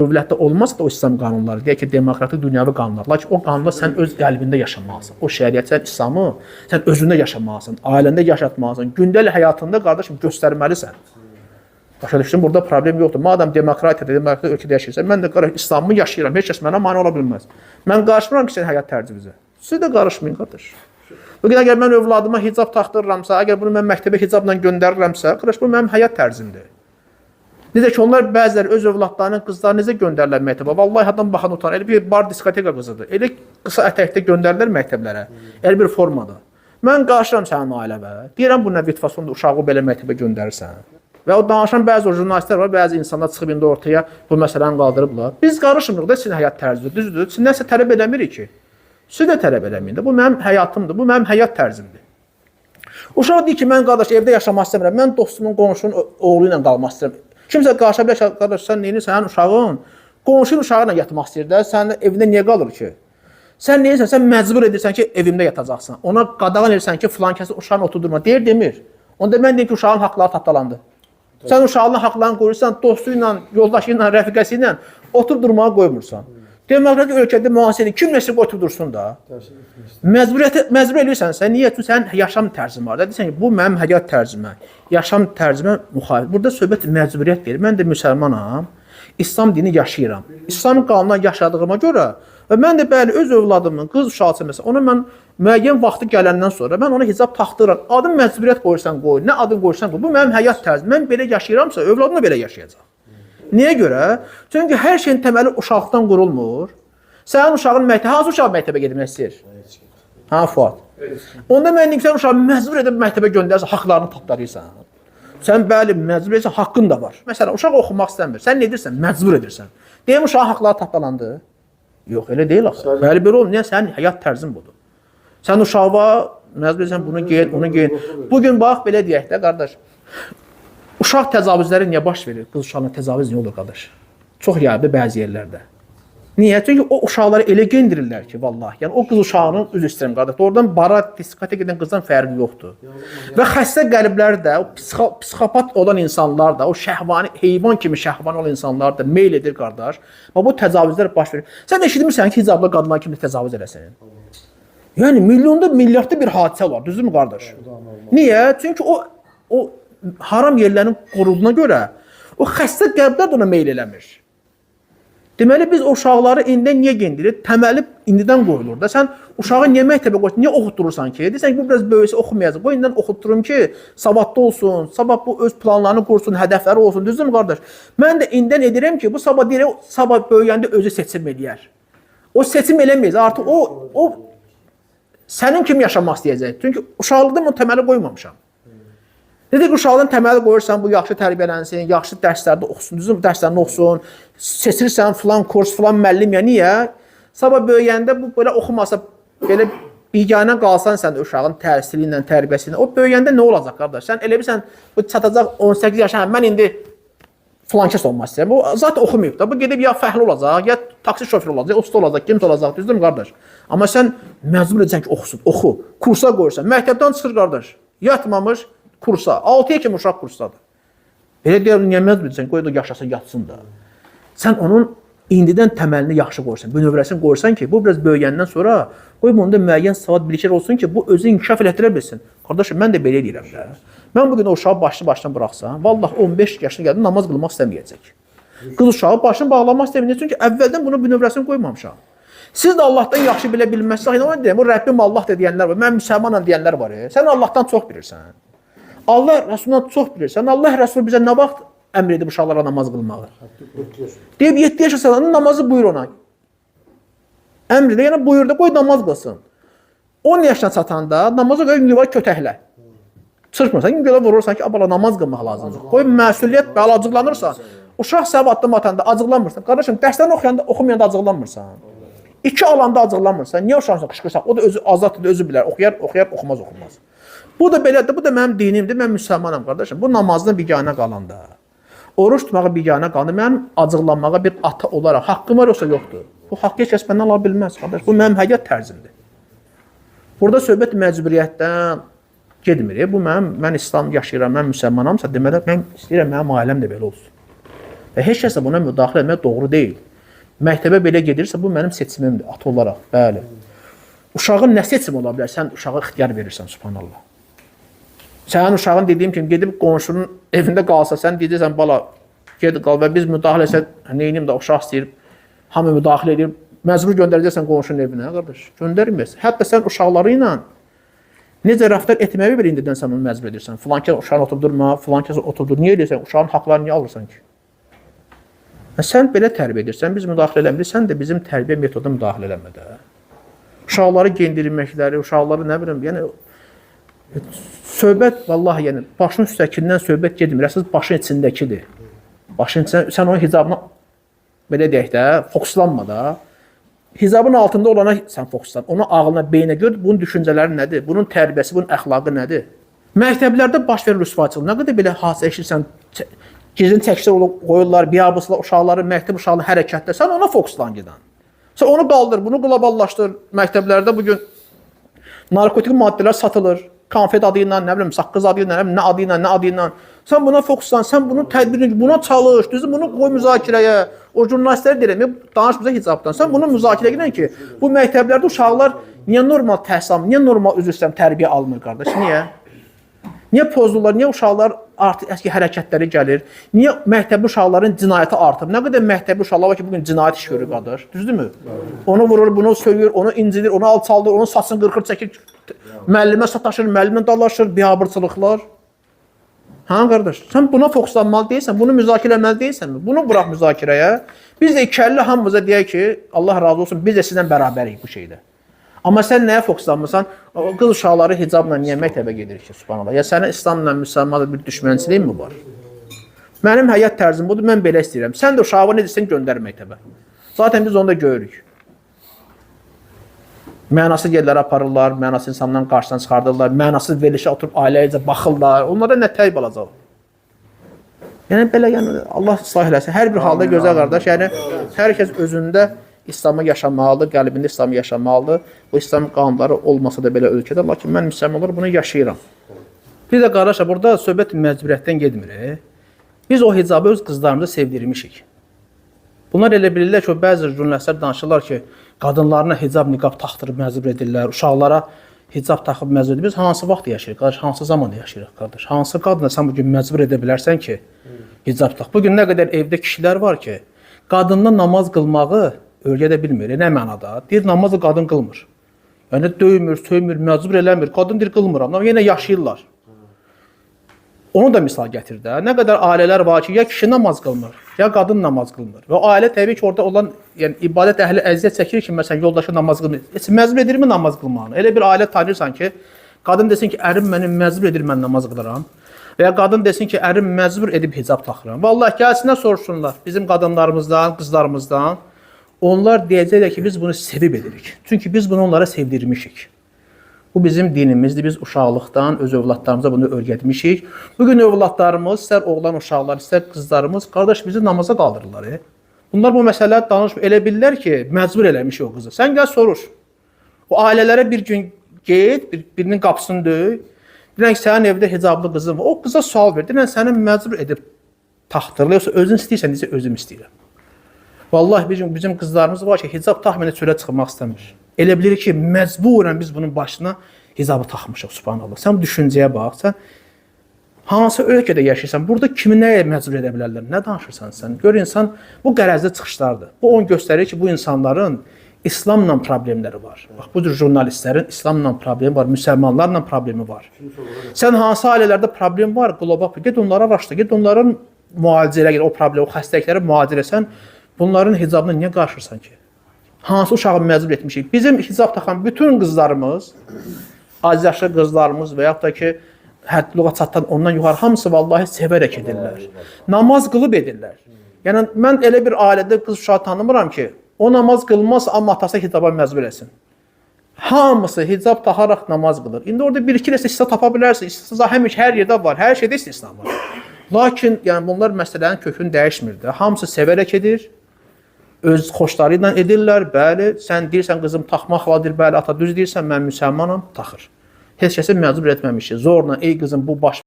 Dövlətdə olmasa da o İslam qanunları, deyək ki, demokratik dünyavi qanunlar. Lakin o qanunlar sən öz qəlbində yaşamalısan. O şəriət, sən İslamı sən özündə yaşamalısan, ailəndə yaşatmalısan, gündəlik həyatında qardaşım göstərməlisən. Başa düşdün, burada problem yoxdur. Madəm demokratik ölkədə yaşayırsan, mən də qardaş İslamı yaşayıram, heç kəs mənə mane ola bilməz. Mən qarışmıram ki, sən həyat tərzimizə. Siz də qarışmayın, qardaş. Bugün əgər mən övladıma hicab taxdırıramsa, əgər bunu mən məktəbə hicabla göndərirəmsə, qardaş, bu mənim həyat tərzimdir. Necə ki, onlar bəziləri öz övladlarının qızları necə göndərirlər məktəbə? Vallahi adam baxan utanır. Elə bir bar diskoteka qızıdır. Elə qısa ətəkdə göndərirlər məktəblərə. Elə bir formada. Mən qarşıram sənin ailəvə. Deyirəm, bu nə vitvasonda uşağı belə məktəbə göndərirsən. Və o danışan bəzi jurnalistlər var, bəzi insanlar çıxıb indi ortaya bu məsələni qaldırıblar. Biz qarışmırıq da sizin həyat tərzidir, düzdür. Siz nəsə tələb eləmirik ki. Siz də tələb eləməyin də. Bu mənim həyatımdır, bu mənim həyat tərzimdir. Uşaq deyir ki, mən qardaş evdə yaşamaq istəmirəm. Mən dostumun, qonşunun oğlu ilə qalmaq istəyirəm. Kimsə qarşı bilər, qardaş, sən neyini, sənin uşağın, qonşun uşağı ilə yatmaq istəyir də, sənin evində niyə qalır ki? Sən neyinsən, sən məcbur edirsən ki, evimdə yatacaqsan. Ona qadağan edirsən ki, filan kəsi uşağını oturdurma. Deyir, demir. Onda mən deyim ki, uşağın haqları tapdalandı. Sən uşağının haqlarını qoyursan, dostu ilə, yoldaşı ilə, rəfiqəsi ilə oturdurmağa qoymursan. Demokratik ölkədə müasirlik kim nəsə oturdursun da? Məcbur edirsən sən, niyə? Çünki sənin yaşam tərzin var. Deyirsən ki, bu mənim həyat tərzimə, yaşam tərzimə müxalif. Burada söhbət məcburiyyət verir. Mən də müsəlmanam, İslam dini yaşayıram. İslam qanununa yaşadığıma görə və mən də bəli öz övladımın, qız uşağı məsələn, ona mən müəyyən vaxtı gələndən sonra mən ona hicab taxdıram. Adın məcburiyyət qoyursan qoy, nə adın qoyursan qoy. Bu mənim həyat tərzim. Mən belə yaşayıramsa, övladım da belə yaşayacaq. Niyə görə? Çünki hər şeyin təməli uşaqdan qurulmur. Sənin uşağın məktəbə, hansı uşaq məktəbə gedmək istəyir? Ha, Fuad. Onda mən sən uşağı məcbur edib məktəbə göndərirsən, haqlarını tapdarırsan. Sən bəli, məcbur edirsən, haqqın da var. Məsələn, uşaq oxumaq istəmir. Sən nə edirsən? Məcbur edirsən. Deyim, uşağın haqları tapdalandı. Yox, elə deyil axı. Bəli, belə olmur. Niyə? Sənin həyat tərzin budur. Sən uşağa məcbur edirsən, bunu geyin, onu geyin. Bugün bax, belə deyək də, qardaş. Uşaq təcavüzləri niyə baş verir? Qız uşağına təcavüz niyə olur, qardaş? Çox yayılır bəzi yerlərdə. Niyə? Çünki o uşaqları elə gendirirlər ki, vallahi. Yəni o qız uşağının üzr istəyirəm, qardaş. Oradan bara, diskoteka gedən qızdan fərqi yoxdur. Və xəstə qəlblər də, o psixopat olan insanlar da, o şəhvani, heyvan kimi şəhvani olan insanlar da meyl edir, qardaş. Və bu təcavüzlər baş verir. Sən eşitmirsən ki, hicablı qadınlar kimi təcavüz eləsin? Yəni milyardda bir hadisə var, düzdürmü, qardaş? Niyə? Çünki o haram yerlərin qorulduğuna görə o xəstə qəlblər də ona meyl eləmir. Deməli, biz o uşaqları indidən niyə gendirir? Təməli indidən qoyulur da. Sən uşağı niyə məktəbə qoyursan? Niyə oxutdurursan ki? Deyirsən ki, bu biraz böyüsə oxumayacaq. Qoy indidən oxutdurum ki, savadlı olsun, sabah bu öz planlarını qursun, hədəfləri olsun. Düzdürmü, qardaş? Mən də indidən edirəm ki, bu sabah böyüyəndə özü seçim eləyər. O seçim eləməyəcək. Artıq o sənin kimi yaşamaq istəyəcək. Çünki uşaqlıqda mən təməli qoymamışam. Dedik ki, uşaqdan təməli qoyursan, bu yaxşı tərbiyələnsin, yaxşı dərslərdə oxusun, düzüm dərslərini oxusun, seçirsən filan kurs, filan müəllim, ya niyə? Sabah böyüyəndə bu belə oxumasa, belə biganə qalsan sən uşağın təhsili ilə, tərbiyəsi ilə, o böyüyəndə nə olacaq, qardaş? Sən elə bilsən, bu çatacaq 18 yaşına, mən indi filan kəs olmaq istəyirəm. Bu zaten oxumayıb da, bu gedib ya fəhli olacaq, ya taksi şoförü olacaq, ya usta olacaq, kimsə olacaq, düzdürmü, qardaş? Amma sən məcbur edəcəksən ki, oxusun, oxu, kursa qoyursan, məktəbdən çıxır, qardaş, yatmamış, kursa, 6-ya kimi uşaq kursadır. Belə deyir, niyə məcbur edirsən, qoy da yaşasın, yatsın da. Sən onun indidən təməlini yaxşı qoyursan, bünövrəsini qoyursan ki, bu biraz böyüyəndən sonra qoy bunda müəyyən savad biliklər olsun ki, bu özü inkişaf elətdirə bilsin. Qardaşım, mən də belə deyirəm də. Mən bugün o uşağı başdan bıraxsam, vallahi 15 yaşına gəldim, namaz qılmaq istəməyəcək. Qız uşağı başını bağlamaq istəməyəcək, çünki əvvəldən bunu bünövrəsini qoymamışam. Siz də Allahdan yaxşı bilə bilməzsiniz, onu deyəm, o Rəbbim Allah da deyənlər var, mən müsəlmanam deyənlər var. Sən Allahdan çox bilirsən. Allah Rəsulundan çox bilirsən. Allah Rəsul bizə nə vaxt əmr edib uşaqlara namaz qılmağı? Deyib 7 yaşa salanın namazı buyur ona. Əmr edir, yəni buyur da qoy namaz qılsın. 10 yaşına çatanda namazı qoy var kötəklə. Çırpmırsan, görə vurursan ki, abala namaz qılmaq lazımdır. Qoy məsuliyyət bəla acıqlanırsan. Uşaq səbatlı matanda acıqlanmırsan. Qardaşım, dərslərini oxuyanda, oxumayanda acıqlanmırsan. 2 alanda acıqlanmırsan. Niyə uşaqsan qışqırsan? O da özü azaddır, özü bilər. Oxuyar, oxumaz. Bu da belədir, bu da mənim dinimdir, mən müsəlmanam, qardaşım. Bu namazdan biganə qalanda, oruç tutmağa biganə qalanda, mənim acıqlanmağa bir ata olaraq haqqım var yoxsa yoxdur. Bu haqqı heç kəs məndən ala bilməz, qardaş. Bu mənim həyat tərzimdir. Burada söhbət məcburiyyətdən gedmir. Bu mən İslam yaşayıram, mən müsəlmanamsa, deməli, mən istəyirəm, mənim ailəm də belə olsun. Və heç kəs də buna müdaxilə etmək doğru deyil. Məktəbə belə gedirsə, bu mənim seçimimdir, ata olaraq, bəli. Uşağın nə seçimi ola bilər? Sən uşağa ixtiyar verirsən, subhanallah. Sənin uşağın dediyim kimi, gedib qonşunun evində qalsa, sən deyəcəksən, bala, ged qal və biz müdaxilə etsək, neynim də uşaq istəyir, hamı müdaxilə edir, məcbur göndərəcəksən qonşunun evinə, qardaş, göndərməyəsən. Hətta sən uşaqları ilə necə rəftar etməyi bir indidən sən onu məcbur edirsən. Filankəs uşağını oturdurma, filankəs oturdur. Niyə edirsən? Uşağın haqlarını niyə alırsan ki? Sən belə tərbiyə edirsən, biz müdaxilə eləmirik, sən də bizim tərbiyə metoduna müdaxilə eləmə də. Uşaqları gendirilməkləri, uşaqları nə bilim, yəni söhbət vallahi yəni başın üstəkindən söhbət getmir, əsas başın içindəkidir. Başın içində sən onun hicabına belə deyək də, fokuslanma da. Hicabın altında olana sən fokuslan. Onun ağlına, beyninə gör, bunun düşüncələri nədir? Bunun tərbiyəsi, bunun əxlaqı nədir? Məktəblərdə baş verir rüsvayçılıq. Nə qədər belə hadisə eşitsən, gizlin çəkişlər qoyurlar, biabıslar uşaqları, məktəb uşaqları hərəkətdə. Sən ona fokuslan gedən. Sən onu qaldır, bunu qloballaşdır. Məktəblərdə bugün narkotik maddələr satılır. Konfet adı ilə, nə bilim, saqqız adı ilə, nə adı ilə, nə adı ilə. Sən buna fokuslan, sən bunun tədbirini, buna çalış, düzü bunu qoy müzakirəyə. O jurnalistlər deyirəm, danış bizə hicabdan. Sən bunu müzakirə edən ki, bu məktəblərdə uşaqlar niyə normal təhsil, niyə normal üzr istəyirəm tərbiyə almır, qardaş? Niyə? Niyə pozulurlar? Niyə uşaqlar artıq əski hərəkətləri gəlir? Niyə məktəbli uşaqların cinayəti artıb? Nə qədər məktəbli uşaqlar var ki, bugün cinayət iş görür, qardaş? Düzdürmü? Onu vurur, bunu söylüyor, onu incidir, onu alçaldır, onun saçını qırxır, çəkir, müəllimə sataşır, müəllimlə dalaşır, biabırçılıqlar. Hə, qardaş? Sən buna fokuslanmalı deyilsən, bunu müzakirə etməli deyilsənmi? Bunu burax müzakirəyə. Biz də ikili hamımıza deyək ki, Allah razı olsun, biz də sizdən bərabərik bu şeydə. Amma sən nəyə fokuslanmırsan? Qız uşaqları hicabla niyə məktəbə gedir ki, subhanallah? Ya sənin İslamla müsəlmanla bir düşmənçiliyin mi var? Mənim həyat tərzim budur, mən belə istəyirəm. Sən də uşağı nə desən, göndər məktəbə. Zaten biz onu da görürük. Mənasız yerlərə aparırlar, mənasız insanların qarşısına çıxardırlar, mənasız verilişə oturub ailəcə baxırlar. Onlara nə təyib alacaq? Yəni belə, yəni Allah ıslah eləsin. Hər bir halda gözəl qardaş, yəni hər kəs özündə İslamı yaşamalıdır, qəlbində İslamı yaşamalıdır. Bu İslam qanunları olmasa da belə ölkədə, lakin mən müsəlmanlar bunu yaşayıram. Bir də qardaşlar, burada söhbət məcburiyyətdən getmir. Biz o hicabı öz qızlarımıza sevdirmişik. Bunlar elə bilirlər ki, bəzi jurnalistlər danışırlar ki, qadınlarına hicab, niqab taxtırıb məcbur edirlər, uşaqlara hicab taxıb məcbur edir. Biz hansı vaxt yaşayırıq, qardaş, hansı zamanda yaşayırıq, qardaş? Hansı qadına sən bugün məcbur edə bilərsən ki, hicab tax. Bugün nə qədər evdə kişilər var ki, qadınla namaz qılmağı öyrədə bilmir. Nə mənada? Deyir, namazı qadın qılmır. Yəni, döymür, söymür, məcbur eləmir. Qadın deyir, qılmıram. Amma yenə yaşayırlar. Onu da misal gətir də. Nə qədər ailələr var ki, ya kişi namaz qılmır, ya qadın namaz qılmır. Və ailə təbii ki, orada olan yəni, ibadət əhli əziyyət çəkir ki, məsələn, yoldaşı namaz qılmır. Məcbur edirmi namaz qılmağını? Elə bir ailə tanıyırsan ki, qadın desin ki, ərim məni məcbur edir, mən namaz qılıram. Və ya qadın desin ki, ərim məcbur edib hicab taxıram. Vallahi gəlsinlər soruşsunlar bizim qadınlarımızdan, qızlarımızdan. Onlar deyəcəklər ki, biz bunu sevib edirik. Çünki biz bunu onlara sevdirmişik. Bu bizim dinimizdir. Biz uşaqlıqdan öz övladlarımıza bunu öyrətmişik. Bugün övladlarımız, istər oğlan uşaqlar, istər qızlarımız, qardaş bizi namaza qaldırırlar. Bunlar bu məsələləri danışmır. Elə bilirlər ki, məcbur eləmişik o qızı. Sən gəl soruş. O ailələrə bir gün get, birinin qapısını döy. Deyən ki, sənin evdə hicablı qızın var. O qıza sual ver. Deyən, səni məcbur edib taxtırlı, yoxsa özün istəyirsən, deyəcək, özüm istəyirəm. Vallahi bizim qızlarımız var ki, hicab taxməylə çölə çıxmaq istəmir. Elə bilir ki, məcburən biz bunun başına hicabı taxmışıq, subhanallah. Sən düşüncəyə bax, sən hansı ölkədə yaşayırsan, burada kimi nəyə məcbur edə bilərlər, nə danışırsan sən? Gör, insan bu qərəzli çıxışlardır. Bu onu göstərir ki, bu insanların İslamla problemləri var. Bax, bu cür jurnalistlərin İslamla problemi var, müsəlmanlarla problemi var. Sən hansı ailələrdə problem var, qlobal, get onlara araşdır, get onların müalicəyə gəl, o problemi, o xəstəlikləri müalicə etsən, bunların hicabına niyə qarşırsan ki? Hansı uşağı məcbur etmişik? Bizim hicab taxan bütün qızlarımız, az yaşlı qızlarımız və yaxud da ki, həddliğə çatan ondan yuxarı hamısı vallahi sevərək edirlər. Namaz qılıb edirlər. Yəni, mən elə bir ailədə qız uşağı tanımıram ki, o namaz qılmaz, amma atası hicaba məcbur etsin. Hamısı hicab taxaraq namaz qılır. İndi orada bir-iki istisna tapa bilərsin. İstisna həmişə hər yerdə var, hər şeydə istisna var. Lakin yəni, bunlar məsələnin kökünü dəyişmir də. Hamısı sevərək edir. Öz xoşları ilə edirlər, bəli, sən deyirsən, qızım taxmaqladır, bəli, ata düz deyirsən, mən müsəlmanam, taxır. Heç kəsi məcbur etməmişik, zorla, ey qızım, bu baş